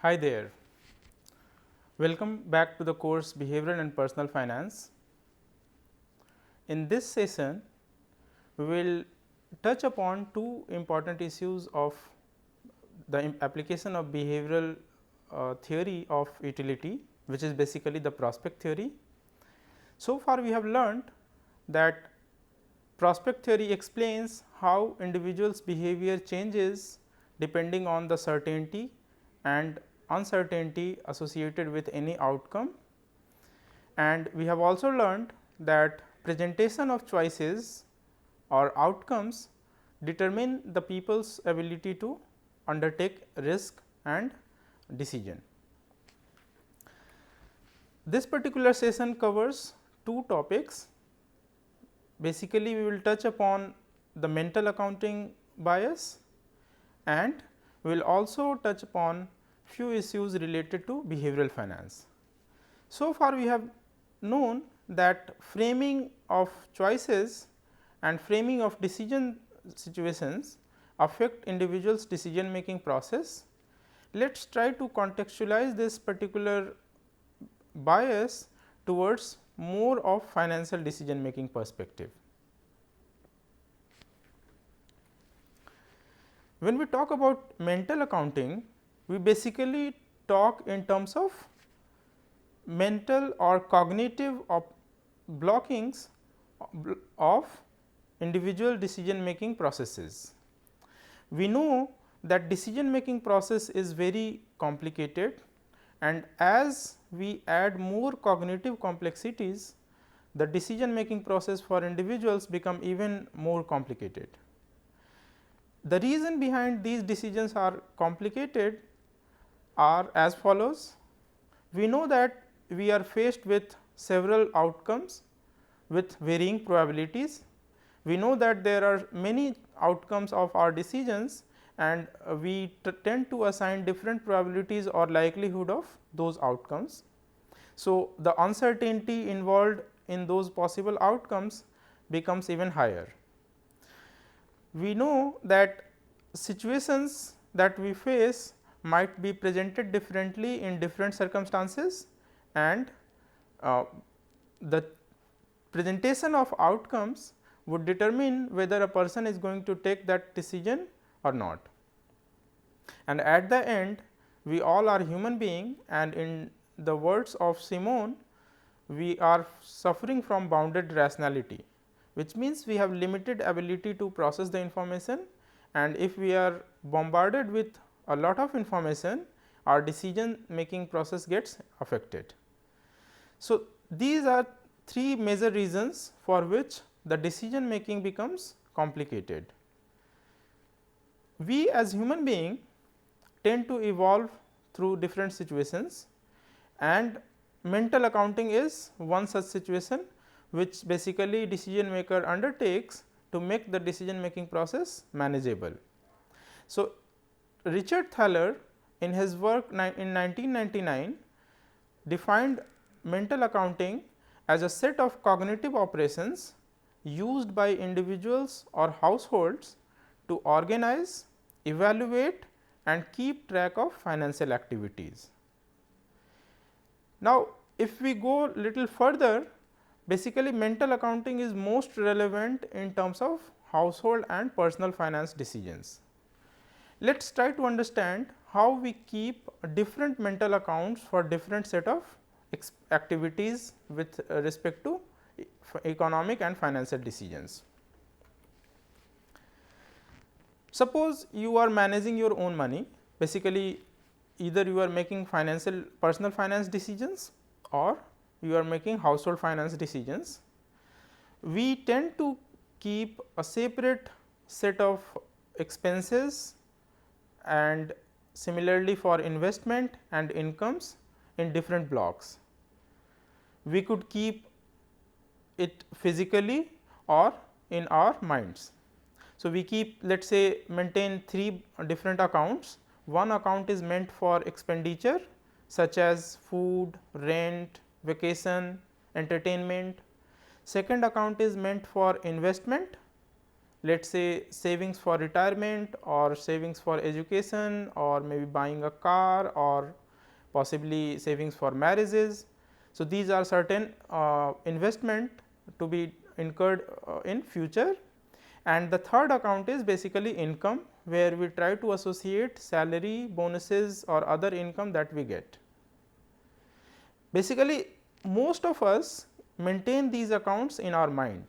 Hi there, welcome back to the course Behavioral and Personal Finance. In this session, we will touch upon two important issues of the application of behavioral theory of utility, which is basically the prospect theory. So far we have learned that prospect theory explains how individuals' behavior changes depending on the certainty and uncertainty associated with any outcome, and we have also learned that presentation of choices or outcomes determine the people's ability to undertake risk and decision. This particular session covers two topics. Basically, we will touch upon the mental accounting bias, and we will also touch upon few issues related to behavioral finance. So far, we have known that framing of choices and framing of decision situations affect individuals' decision making process. Let us try to contextualize this particular bias towards more of financial decision making perspective. When we talk about mental accounting, we basically talk in terms of mental or cognitive blockings of individual decision making processes. We know that decision making process is very complicated, and as we add more cognitive complexities, the decision making process for individuals become even more complicated. The reason behind these decisions are complicated are as follows. We know that we are faced with several outcomes with varying probabilities. We know that there are many outcomes of our decisions, and we tend to assign different probabilities or likelihood of those outcomes. So, the uncertainty involved in those possible outcomes becomes even higher. We know that situations that we face might be presented differently in different circumstances, and the presentation of outcomes would determine whether a person is going to take that decision or not. And at the end, we all are human being, and in the words of Simon, we are suffering from bounded rationality, which means we have limited ability to process the information, and if we are bombarded with a lot of information, our decision making process gets affected. So, these are three major reasons for which the decision making becomes complicated. We as human being tend to evolve through different situations, and mental accounting is one such situation, which basically decision maker undertakes to make the decision making process manageable. So, Richard Thaler in his work in 1999 defined mental accounting as a set of cognitive operations used by individuals or households to organize, evaluate and keep track of financial activities. Now, if we go little further, basically mental accounting is most relevant in terms of household and personal finance decisions. Let us try to understand how we keep different mental accounts for different set of activities with respect to economic and financial decisions. Suppose you are managing your own money, basically either you are making personal finance decisions or you are making household finance decisions. We tend to keep a separate set of expenses, and similarly for investment and incomes in different blocks. We could keep it physically or in our minds. So, we keep, let us say, maintain three different accounts. One account is meant for expenditure such as food, rent, vacation, entertainment. Second account is meant for investment, let us say savings for retirement or savings for education or maybe buying a car or possibly savings for marriages. So, these are certain investment to be incurred in future, and the third account is basically income, where we try to associate salary, bonuses or other income that we get. Basically, most of us maintain these accounts in our mind.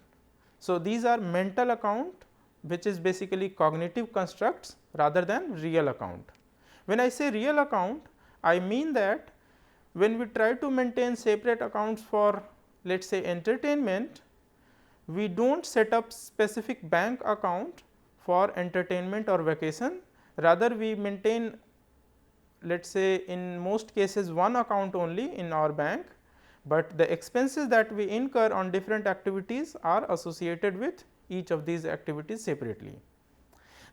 So, these are mental account, which is basically cognitive constructs rather than real account. When I say real account, I mean that when we try to maintain separate accounts for, let us say, entertainment, we do not set up specific bank account for entertainment or vacation, rather we maintain, let us say, in most cases one account only in our bank, but the expenses that we incur on different activities are associated with each of these activities separately.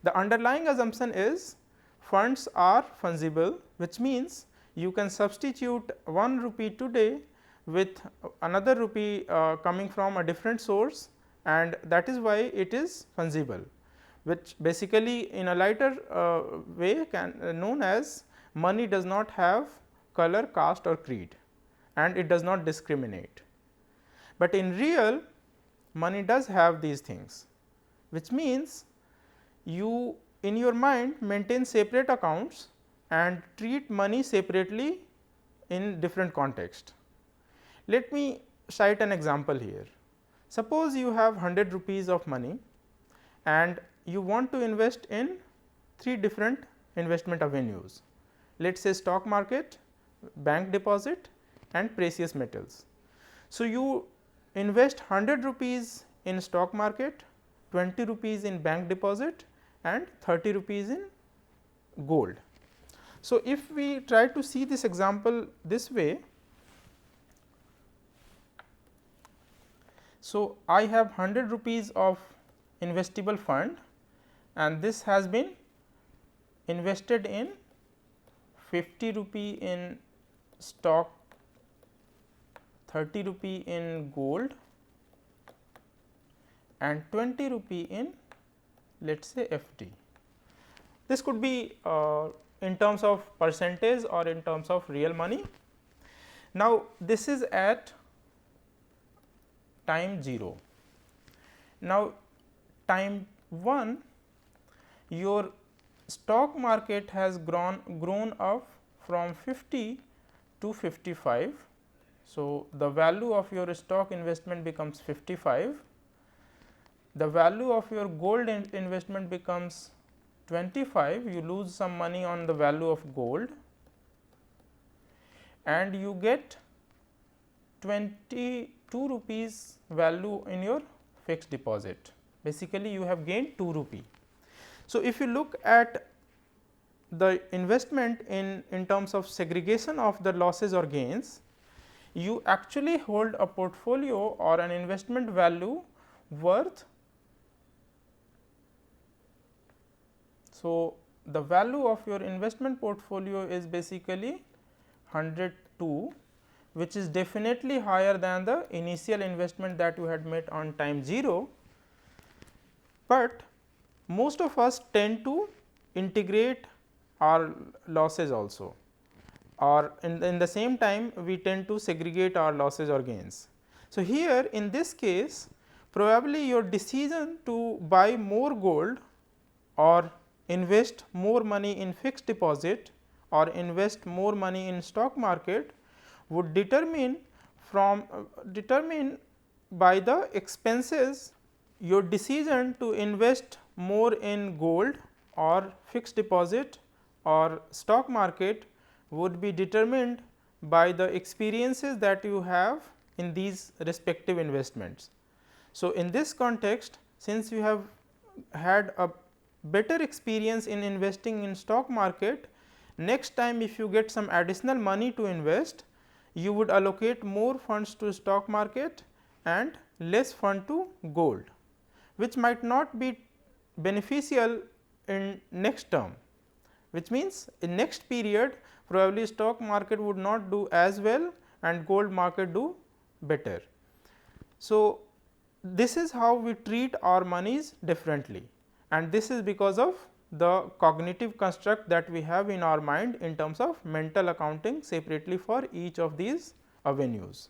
The underlying assumption is funds are fungible, which means you can substitute 1 rupee today with another rupee coming from a different source, and that is why it is fungible, which basically in a lighter way can known as money does not have color, caste or creed, and it does not discriminate. But in real, money does have these things, which means you in your mind maintain separate accounts and treat money separately in different context. Let me cite an example here. Suppose you have 100 rupees of money and you want to invest in 3 different investment avenues. Let us say stock market, bank deposit and precious metals. So, you invest 100 rupees in stock market, 20 rupees in bank deposit and 30 rupees in gold. So, if we try to see this example this way, so I have 100 rupees of investable fund and this has been invested in 50 rupee in stock, 30 rupee in gold and 20 rupee in, let us say, FD. This could be in terms of percentage or in terms of real money. Now, this is at time 0. Now, time 1, your stock market has grown up from 50 to 55. So, the value of your stock investment becomes 55, the value of your gold investment becomes 25, you lose some money on the value of gold and you get 22 rupees value in your fixed deposit. Basically, you have gained 2 rupee. So, if you look at the investment in terms of segregation of the losses or gains, you actually hold a portfolio or an investment value worth. So, the value of your investment portfolio is basically 102, which is definitely higher than the initial investment that you had made on time 0, but most of us tend to integrate our losses also, or in the same time we tend to segregate our losses or gains. So, here in this case probably your decision to buy more gold or invest more money in fixed deposit or invest more money in stock market would determine by the expenses. Your decision to invest more in gold or fixed deposit or stock market would be determined by the experiences that you have in these respective investments. So, in this context, since you have had a better experience in investing in stock market, next time if you get some additional money to invest, you would allocate more funds to stock market and less fund to gold, which might not be beneficial in next term, which means in next period probably stock market would not do as well and gold market do better. So, this is how we treat our monies differently, and this is because of the cognitive construct that we have in our mind in terms of mental accounting separately for each of these avenues.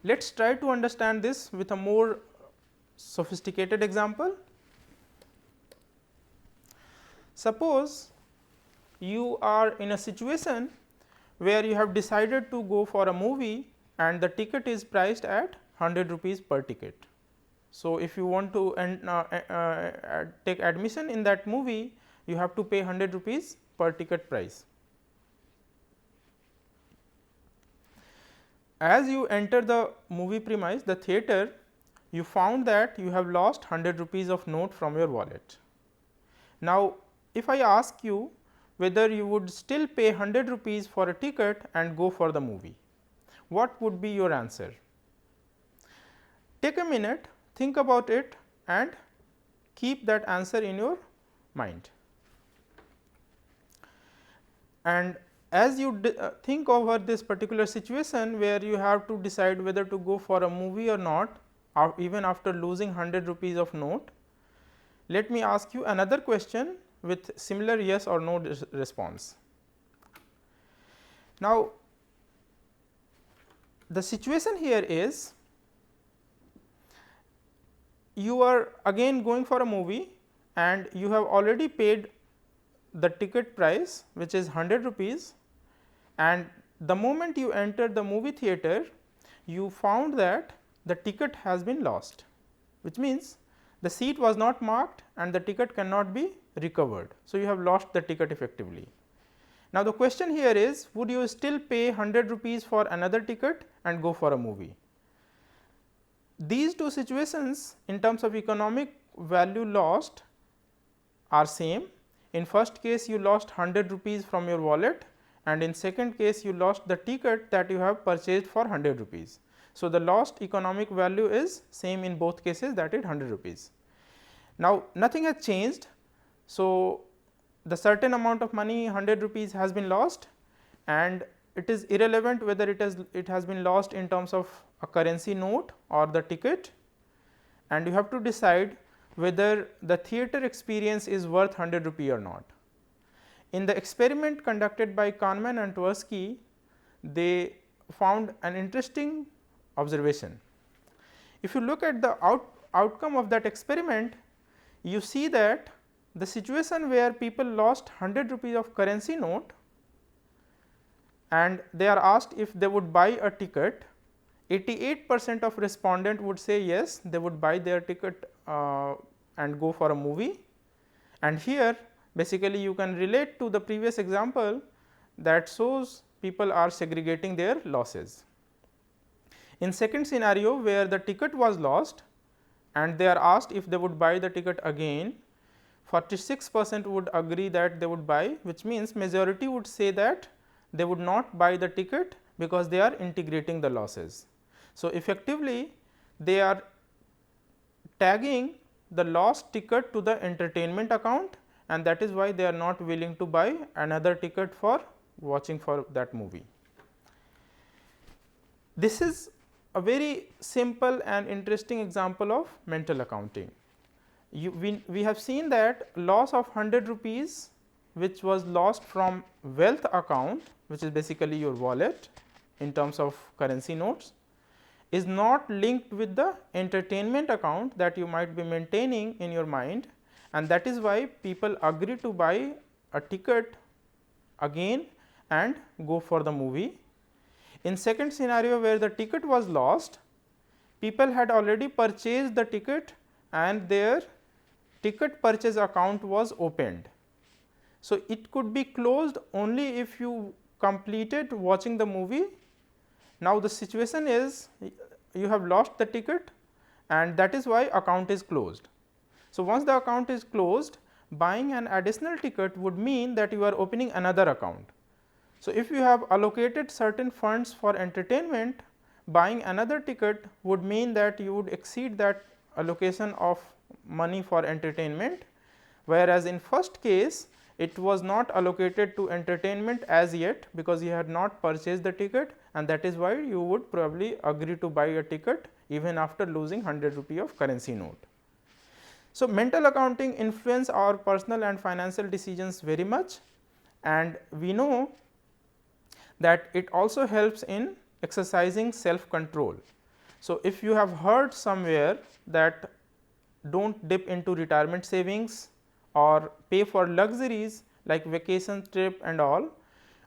Let us try to understand this with a more sophisticated example. Suppose you are in a situation where you have decided to go for a movie and the ticket is priced at 100 rupees per ticket. So, if you want to take admission in that movie, you have to pay 100 rupees per ticket price. As you enter the movie premise, the theater, you found that you have lost 100 rupees of note from your wallet. Now, if I ask you whether you would still pay 100 rupees for a ticket and go for the movie, what would be your answer? Take a minute, think about it and keep that answer in your mind. And as you think over this particular situation where you have to decide whether to go for a movie or not, or even after losing 100 rupees of note, let me ask you another question with similar yes or no response. Now, the situation here is you are again going for a movie and you have already paid the ticket price, which is 100 rupees, and the moment you enter the movie theater, you found that the ticket has been lost, which means the seat was not marked and the ticket cannot be recovered. So, you have lost the ticket effectively. Now, the question here is, would you still pay 100 rupees for another ticket and go for a movie? These two situations in terms of economic value lost are same. In first case you lost 100 rupees from your wallet, and in second case you lost the ticket that you have purchased for 100 rupees. So, the lost economic value is same in both cases, that is 100 rupees. Now, nothing has changed. So, the certain amount of money 100 rupees has been lost, and it is irrelevant whether it has been lost in terms of a currency note or the ticket, and you have to decide whether the theater experience is worth 100 rupee or not. In the experiment conducted by Kahneman and Tversky, they found an interesting observation. If you look at the outcome of that experiment, you see that the situation where people lost 100 rupees of currency note and they are asked if they would buy a ticket, 88% of respondent would say yes, they would buy their ticket and go for a movie. And here basically you can relate to the previous example that shows people are segregating their losses. In second scenario where the ticket was lost and they are asked if they would buy the ticket again, 46% would agree that they would buy, which means majority would say that they would not buy the ticket because they are integrating the losses. So, effectively they are tagging the lost ticket to the entertainment account, and that is why they are not willing to buy another ticket for watching for that movie. This is a very simple and interesting example of mental accounting. We have seen that loss of 100 rupees which was lost from wealth account, which is basically your wallet in terms of currency notes, is not linked with the entertainment account that you might be maintaining in your mind, and that is why people agree to buy a ticket again and go for the movie. In second scenario where the ticket was lost, people had already purchased the ticket and their ticket purchase account was opened. So, it could be closed only if you completed watching the movie. Now, the situation is you have lost the ticket and that is why account is closed. So, once the account is closed, buying an additional ticket would mean that you are opening another account. So, if you have allocated certain funds for entertainment, buying another ticket would mean that you would exceed that allocation of money for entertainment, whereas in first case it was not allocated to entertainment as yet, because you had not purchased the ticket, and that is why you would probably agree to buy a ticket even after losing 100 rupee of currency note. So, mental accounting influence our personal and financial decisions very much, and we know that it also helps in exercising self control. So, if you have heard somewhere that do not dip into retirement savings or pay for luxuries like vacation trip and all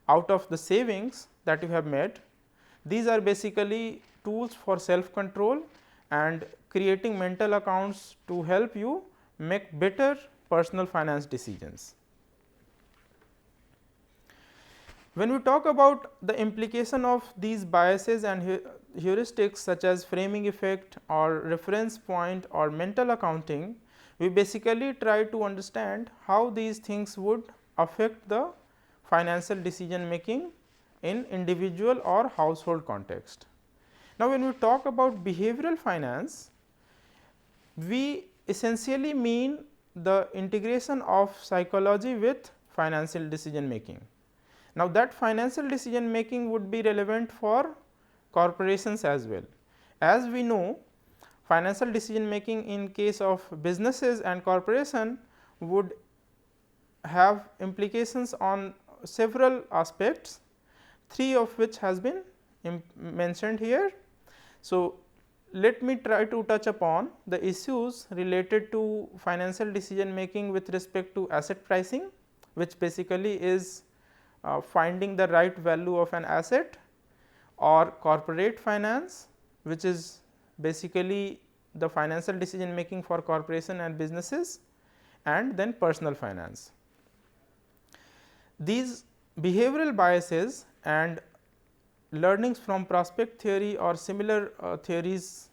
out of the savings that you have made, these are basically tools for self control and creating mental accounts to help you make better personal finance decisions. When we talk about the implication of these biases and heuristics such as framing effect or reference point or mental accounting, we basically try to understand how these things would affect the financial decision making in individual or household context. Now, when we talk about behavioral finance, we essentially mean the integration of psychology with financial decision making. Now, that financial decision making would be relevant for corporations as well. As we know, financial decision making in case of businesses and corporation would have implications on several aspects, three of which has been mentioned here. So, let me try to touch upon the issues related to financial decision making with respect to asset pricing, which basically is finding the right value of an asset, or corporate finance, which is basically the financial decision making for corporation and businesses, and then personal finance. These behavioral biases and learnings from prospect theory or similar theories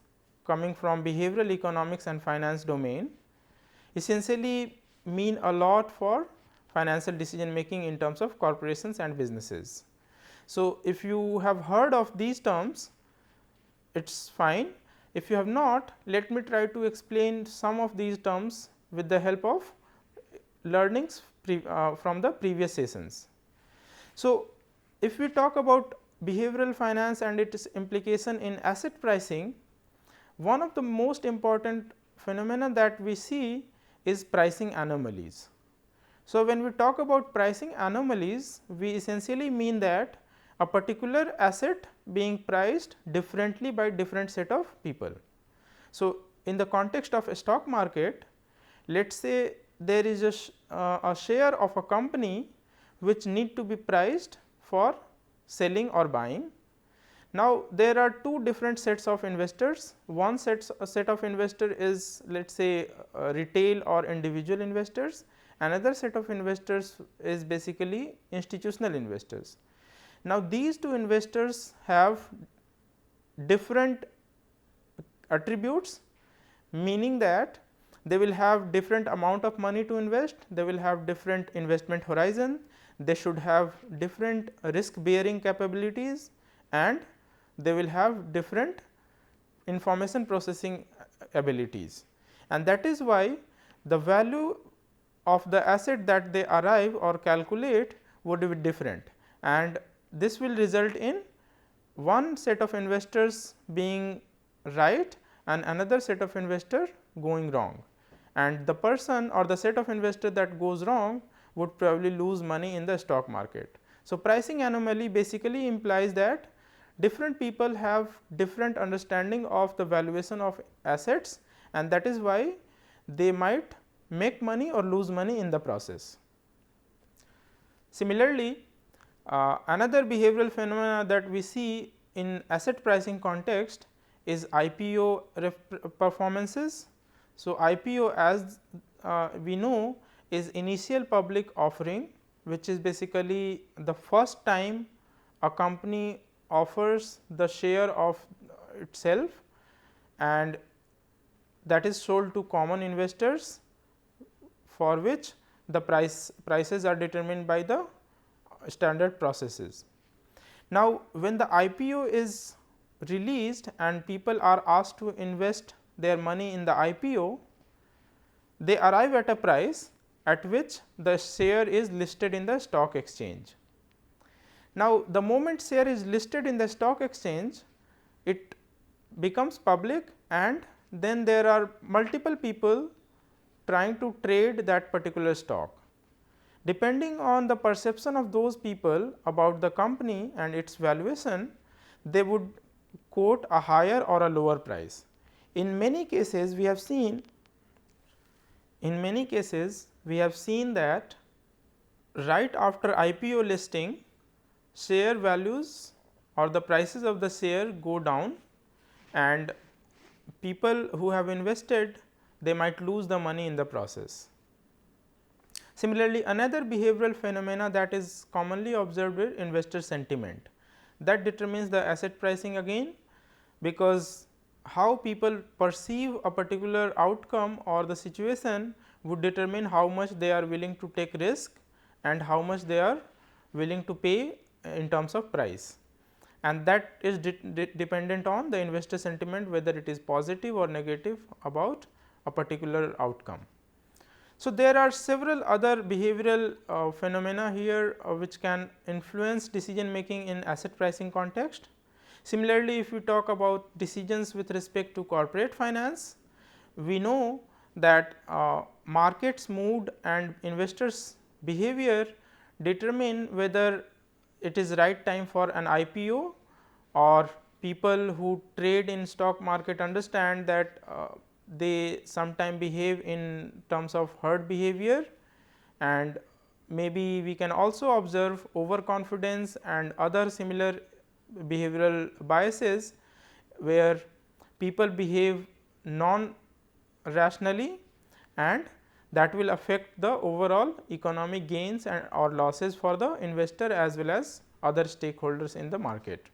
coming from behavioral economics and finance domain essentially mean a lot for financial decision making in terms of corporations and businesses. So, if you have heard of these terms, it is fine. If you have not, let me try to explain some of these terms with the help of learnings from the previous sessions. So, if we talk about behavioral finance and its implication in asset pricing, one of the most important phenomena that we see is pricing anomalies. So, when we talk about pricing anomalies, we essentially mean that a particular asset being priced differently by different set of people. So, in the context of a stock market, let us say there is a share of a company which need to be priced for selling or buying. Now, there are two different sets of investors. One set of investor is, let us say retail or individual investors. Another set of investors is basically institutional investors. Now, these two investors have different attributes, meaning that they will have different amount of money to invest, they will have different investment horizon, they should have different risk bearing capabilities, and they will have different information processing abilities. And that is why the value of the asset that they arrive or calculate would be different, and this will result in one set of investors being right and another set of investor going wrong, and the person or the set of investor that goes wrong would probably lose money in the stock market. So, pricing anomaly basically implies that different people have different understanding of the valuation of assets, and that is why they might make money or lose money in the process. Similarly, another behavioral phenomena that we see in asset pricing context is IPO performances. So, IPO, as we know, is initial public offering, which is basically the first time a company offers the share of itself, and that is sold to common investors, for which the prices are determined by the standard processes. Now, when the IPO is released and people are asked to invest their money in the IPO, they arrive at a price at which the share is listed in the stock exchange. Now, the moment share is listed in the stock exchange, it becomes public, and then there are multiple people trying to trade that particular stock. Depending on the perception of those people about the company and its valuation, they would quote a higher or a lower price. In many cases, we have seen that right after IPO listing, share values or the prices of the share go down, and people who have invested, they might lose the money in the process. Similarly, another behavioral phenomena that is commonly observed is investor sentiment, that determines the asset pricing again, because how people perceive a particular outcome or the situation would determine how much they are willing to take risk and how much they are willing to pay in terms of price, and that is dependent on the investor sentiment, whether it is positive or negative about a particular outcome. So, there are several other behavioral phenomena here which can influence decision making in asset pricing context. Similarly, if we talk about decisions with respect to corporate finance, we know that markets mood and investors behavior determine whether it is right time for an IPO, or people who trade in stock market understand that they sometime behave in terms of herd behavior, and maybe we can also observe overconfidence and other similar behavioral biases, where people behave non rationally, and that will affect the overall economic gains and or losses for the investor as well as other stakeholders in the market.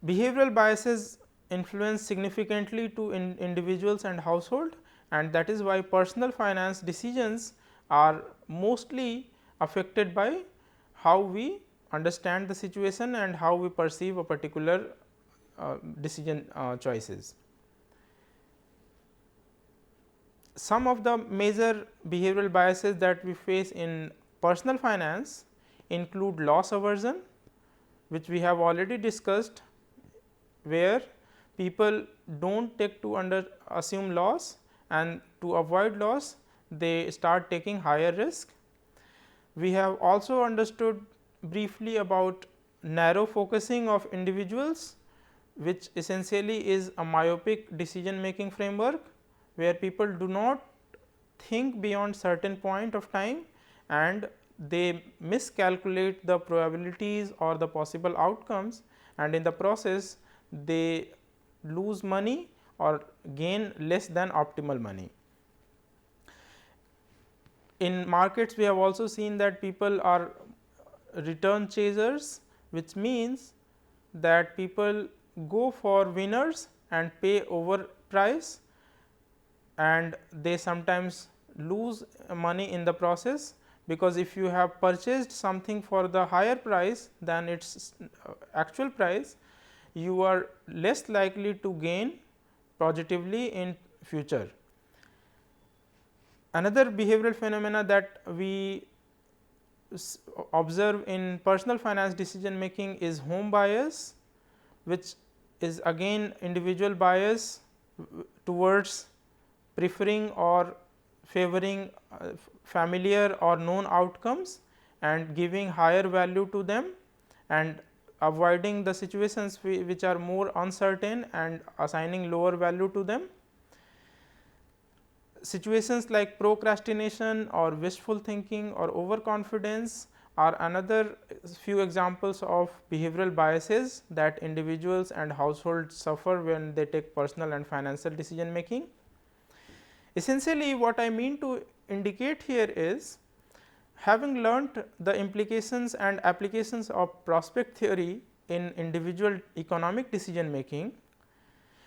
Behavioral biases influence significantly to individuals and household, and that is why personal finance decisions are mostly affected by how we understand the situation and how we perceive a particular decision choices. Some of the major behavioral biases that we face in personal finance include loss aversion, which we have already discussed, where people do not take to assume loss, and to avoid loss they start taking higher risk. We have also understood briefly about narrow focusing of individuals, which essentially is a myopic decision making framework, where people do not think beyond certain point of time and they miscalculate the probabilities or the possible outcomes, and in the process they lose money or gain less than optimal money. In markets, we have also seen that people are return chasers, which means that people go for winners and pay over price, and they sometimes lose money in the process, because if you have purchased something for the higher price than its actual price, you are less likely to gain positively in future. Another behavioral phenomena that we observe in personal finance decision making is home bias, which is again individual bias towards preferring or favoring familiar or known outcomes and giving higher value to them, and avoiding the situations which are more uncertain and assigning lower value to them. Situations like procrastination or wishful thinking or overconfidence are another few examples of behavioral biases that individuals and households suffer when they take personal and financial decision making. Essentially, what I mean to indicate here is, having learnt the implications and applications of prospect theory in individual economic decision making,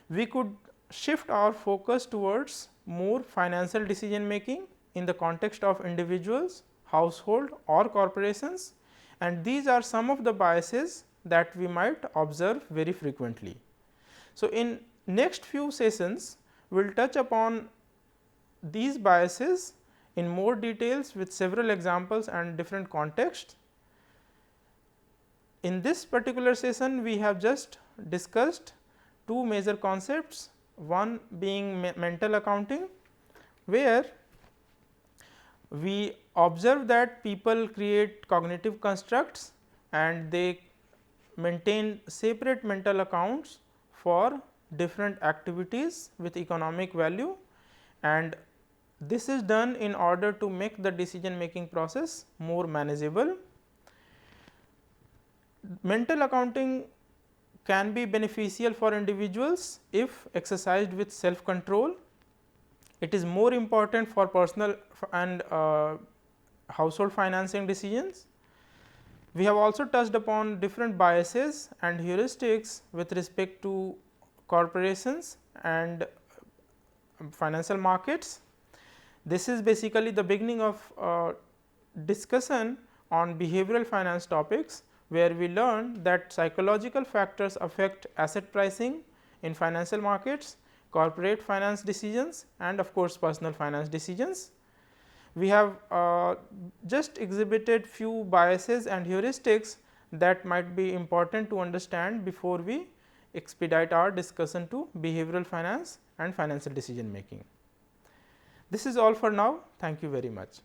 we could shift our focus towards more financial decision making in the context of individuals, household or corporations, and these are some of the biases that we might observe very frequently. So, in next few sessions we will touch upon these biases in more details with several examples and different contexts. In this particular session, we have just discussed two major concepts, one being mental accounting, where we observe that people create cognitive constructs and they maintain separate mental accounts for different activities with economic value, and this is done in order to make the decision making process more manageable. Mental accounting can be beneficial for individuals if exercised with self control. It is more important for personal and household financing decisions. We have also touched upon different biases and heuristics with respect to corporations and financial markets. This is basically the beginning of discussion on behavioral finance topics, where we learn that psychological factors affect asset pricing in financial markets, corporate finance decisions, and of course, personal finance decisions. We have just exhibited few biases and heuristics that might be important to understand before we expedite our discussion to behavioral finance and financial decision making. This is all for now. Thank you very much.